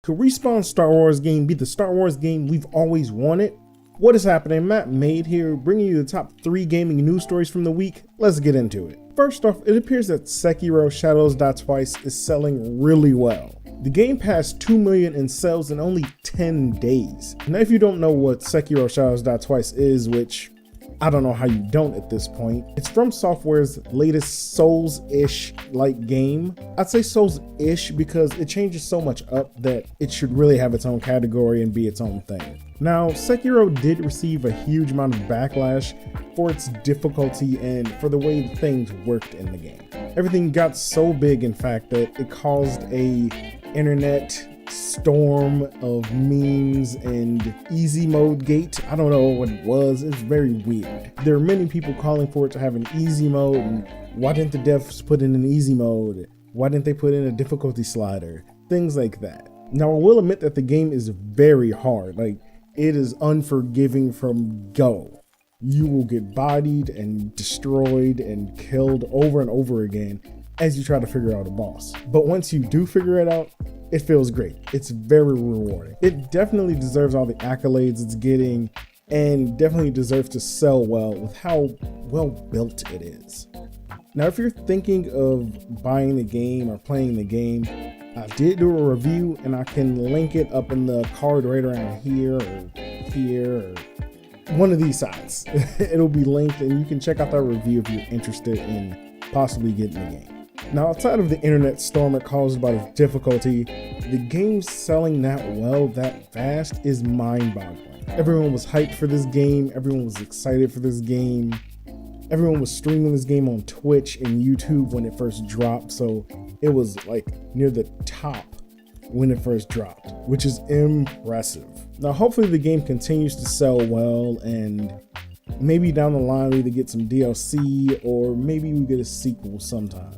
Could Respawn's Star Wars game be the Star Wars game we've always wanted? What is happening? Mattmade here, bringing you the top 3 gaming news stories from the week. Let's get into it. First off, it appears that Sekiro Shadows Die Twice is selling really well. The game passed 2 million in sales in only 10 days. Now, if you don't know what Sekiro Shadows Die Twice is, which I don't know how you don't at this point, it's From Software's latest Souls-ish like game. I'd say Souls-ish because it changes so much up that it should really have its own category and be its own thing. Now, Sekiro did receive a huge amount of backlash for its difficulty and for the way things worked in the game. Everything got so big, in fact, that it caused a internet storm of memes and easy mode gate. I don't know what it was. It's very weird. There are many people calling for it to have an easy mode, and why didn't the devs put in an easy mode? Why didn't they put in a difficulty slider? Things like that. Now, I will admit that the game is very hard. Like, it is unforgiving from go. You will get bodied and destroyed and killed over and over again as you try to figure out a boss. But once you do figure it out, it feels great. It's very rewarding. It definitely deserves all the accolades it's getting and definitely deserves to sell well with how well built it is. Now, if you're thinking of buying the game or playing the game, I did do a review and I can link it up in the card right around here or one of these sides. It'll be linked and you can check out that review if you're interested in possibly getting the game. Now, outside of the internet storm it caused by the difficulty, the game selling that well that fast is mind-boggling. Everyone was hyped for this game, everyone was excited for this game, everyone was streaming this game on Twitch and YouTube when it first dropped, so it was like near the top when it first dropped, which is impressive. Now, hopefully the game continues to sell well and maybe down the line we either get some DLC or maybe we get a sequel sometime.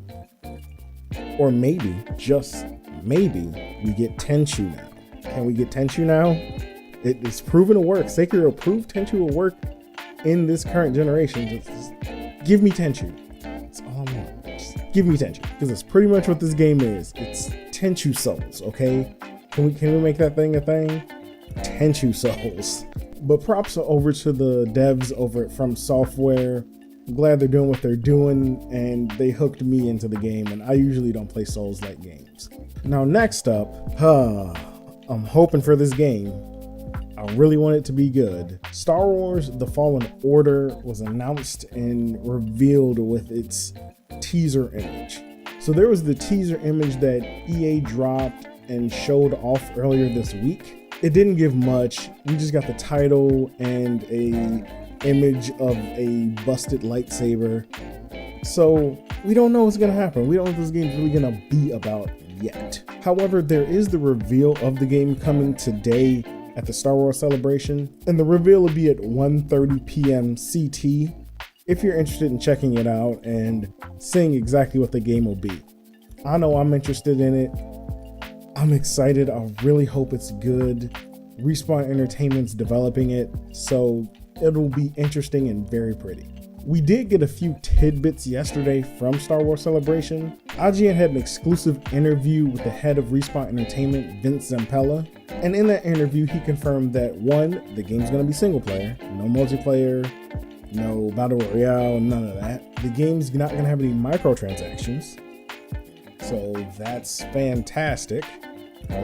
Or maybe, just maybe, we get Tenchu now. Can we get Tenchu now? It is proven to work. Sekiro proved Tenchu will work in this current generation. Just give me Tenchu. That's all I want. Just give me Tenchu. Because that's pretty much what this game is. It's Tenchu Souls, okay? Can we make that thing a thing? Tenchu Souls. But props are over to the devs over at From Software. I'm glad they're doing what they're doing, and they hooked me into the game, and I usually don't play Souls-like games. Now, next up, I'm hoping for this game. I really want it to be good. Star Wars The Fallen Order was announced and revealed with its teaser image. So there was the teaser image that EA dropped and showed off earlier this week. It didn't give much. We just got the title and a image of a busted lightsaber. So we don't know what's gonna happen. We don't know what this game's really gonna be about yet. However, there is the reveal of the game coming today at the Star Wars Celebration, and the reveal will be at 1:30 p.m. CT if you're interested in checking it out and seeing exactly what the game will be. I know I'm interested in it. I'm excited. I really hope it's good. Respawn Entertainment's developing it, so it'll be interesting and very pretty. We did get a few tidbits yesterday from Star Wars Celebration. IGN had an exclusive interview with the head of Respawn Entertainment, Vince Zampella, and in that interview he confirmed that 1, the game's gonna be single player, no multiplayer, no battle royale, none of that. The game's not gonna have any microtransactions, so that's fantastic.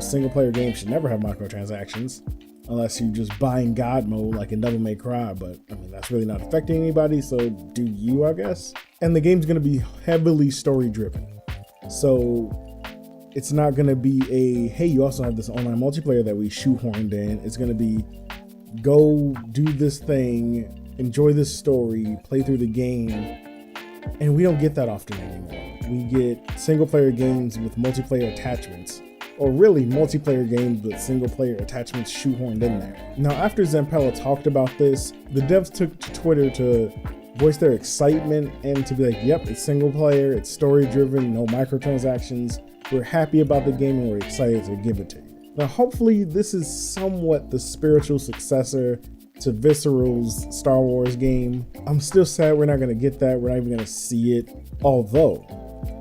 Single player games should never have microtransactions. Unless you're just buying God mode like in Devil May Cry, but I mean, that's really not affecting anybody, so do you, I guess? And the game's gonna be heavily story driven. So it's not gonna be a, hey, you also have this online multiplayer that we shoehorned in. It's gonna be, go do this thing, enjoy this story, play through the game. And we don't get that often anymore. We get single player games with multiplayer attachments. Or really multiplayer games with single player attachments shoehorned in there. Now, after Zampella talked about this, the devs took to Twitter to voice their excitement and to be like, yep, it's single player, it's story driven, no microtransactions. We're happy about the game and we're excited to give it to you. Now, hopefully this is somewhat the spiritual successor to Visceral's Star Wars game. I'm still sad we're not gonna get that, we're not even gonna see it. Although,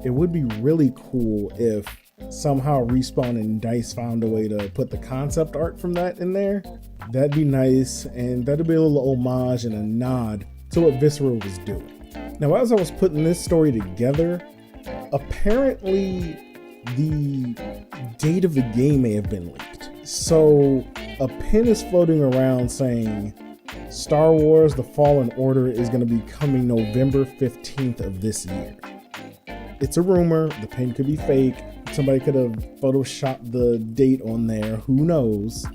it would be really cool if somehow Respawn and DICE found a way to put the concept art from that in there, that'd be nice, and that'd be a little homage and a nod to what Visceral was doing. Now, as I was putting this story together, apparently the date of the game may have been leaked. So a pin is floating around saying Star Wars The Fallen Order is going to be coming November 15th of this year. It's a rumor, the pin could be fake, somebody could have photoshopped the date on there, who knows.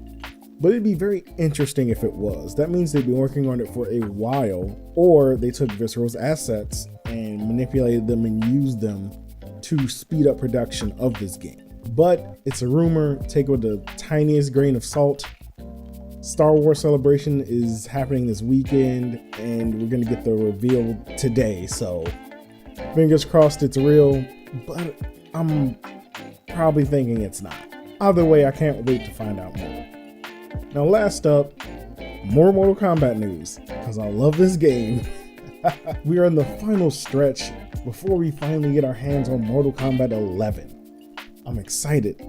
But it'd be very interesting if it was. That means they've been working on it for a while, or they took Visceral's assets and manipulated them and used them to speed up production of this game. But it's a rumor, take it with the tiniest grain of salt. Star Wars Celebration is happening this weekend, and we're gonna get the reveal today, so fingers crossed it's real, but I'm probably thinking it's not. Either way, I can't wait to find out more. Now, last up, more Mortal Kombat news, because I love this game. We are in the final stretch before we finally get our hands on Mortal Kombat 11. I'm excited.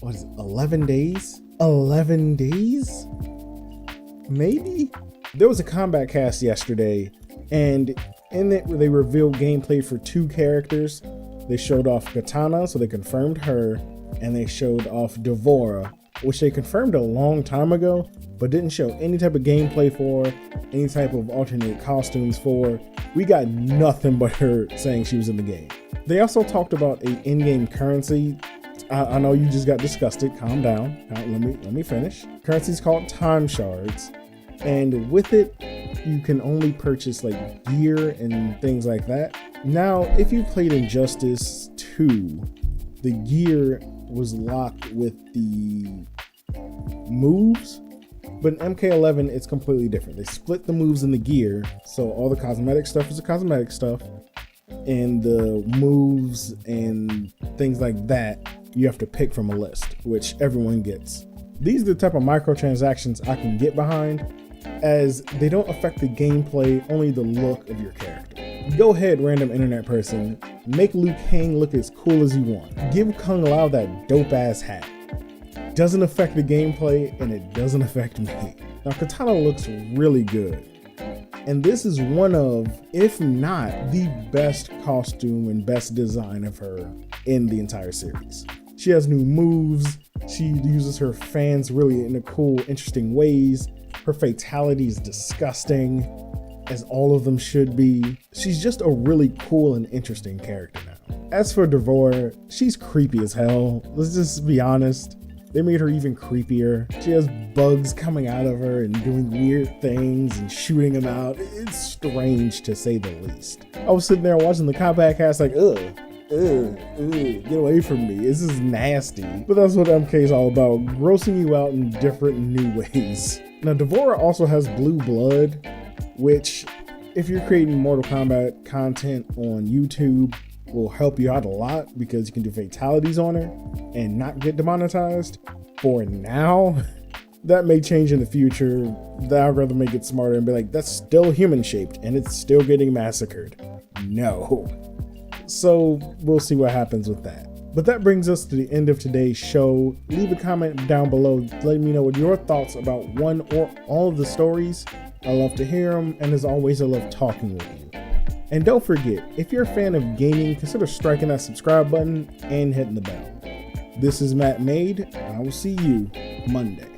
What is it, 11 days? 11 days? Maybe? There was a combat cast yesterday, and in it they revealed gameplay for 2 characters. They showed off Katana, so they confirmed her, and they showed off Devora, which they confirmed a long time ago, but didn't show any type of gameplay for, any type of alternate costumes for. We got nothing but her saying she was in the game. They also talked about an in-game currency. I know you just got disgusted, calm down. Let me finish. Currency is called time shards, and with it, you can only purchase like gear and things like that. Now, if you played Injustice 2, the gear was locked with the moves, but in MK11 it's completely different. They split the moves and the gear, so all the cosmetic stuff is the cosmetic stuff, and the moves and things like that you have to pick from a list, which everyone gets. These are the type of microtransactions I can get behind, as they don't affect the gameplay, only the look of your character. Go ahead, random internet person, make Liu Kang look as cool as you want. Give Kung Lao that dope ass hat. Doesn't affect the gameplay, and it doesn't affect me. Now, Katana looks really good, and this is one of, if not the best costume and best design of her in the entire series. She has new moves, she uses her fans really in a cool, interesting ways. Her fatality is disgusting, as all of them should be. She's just a really cool and interesting character now. As for Devora, she's creepy as hell. Let's just be honest. They made her even creepier. She has bugs coming out of her and doing weird things and shooting them out. It's strange to say the least. I was sitting there watching the combat cast like, ugh, get away from me. This is nasty. But that's what MK is all about, grossing you out in different new ways. Now, Devora also has blue blood, which, if you're creating Mortal Kombat content on YouTube, will help you out a lot because you can do fatalities on her and not get demonetized. For now, that may change in the future. I'd rather make it smarter and be like, that's still human shaped and it's still getting massacred. No. So we'll see what happens with that. But that brings us to the end of today's show. Leave a comment down below letting me know what your thoughts about one or all of the stories. I love to hear them, and as always, I love talking with you. And don't forget, if you're a fan of gaming, consider striking that subscribe button and hitting the bell. This is Mattmade, and I will see you Monday.